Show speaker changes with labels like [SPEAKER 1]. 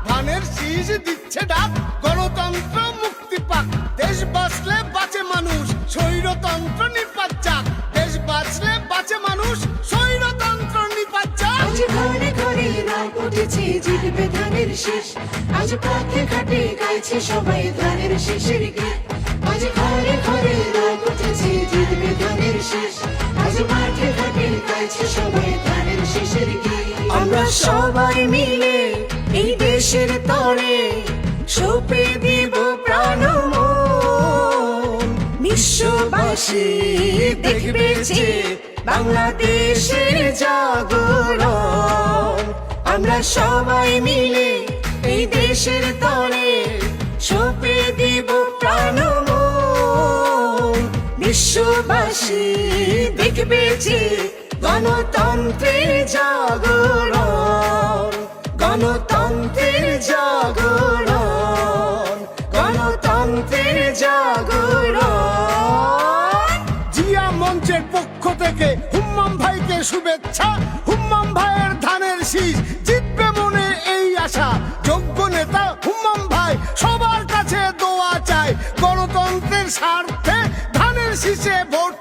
[SPEAKER 1] ধানের শীষ দিচ্ছে ডাক, গণতন্ত্র মুক্তি পাক। দেশ বাঁচলে বাঁচে মানুষ, স্বৈরতন্ত্র নিপাত যাক। দেশ বাঁচলে বাঁচে মানুষ, স্বৈরতন্ত্র নিপাত যাক।
[SPEAKER 2] আজ ঘরে ঘরে রাগ উঠেছে, জিতবে ধানের শীষ। আজ পথে ঘাটে গাইছে সবাই ধানের শীষের গীত। আজ ঘরে ঘরে রাগ উঠেছে, জিতবে ধানের শীষ। আজ মাঠে ঘাটে গাইছে সবাই ধানের শীষের গীত। আমরা সবাই মিলে এই দেশের তরে সঁপে দিব প্রাণ মন। বিশ্ববাসী দেখবে যে বাংলাদেশের জাগরণ। আমরা সবাই মিলে এই দেশের তরে সঁপে দিব প্রাণ মন। বিশ্ববাসী দেখবে যে গণতন্ত্রের জাগরণ। গণতন্ত্রের জাগরণ, গণতন্ত্রের জাগরণ।
[SPEAKER 1] জিয়া মঞ্চের পক্ষ থেকে হুম্মাম ভাইকে শুভেচ্ছা। হুম্মাম ভাইয়ের ধানের শীষ জিতবে মনে এই আশা। যোগ্য নেতা হুম্মাম ভাই সবার কাছে দোয়া চায়, গণতন্ত্রের স্বার্থে ধানের শীষে ভোট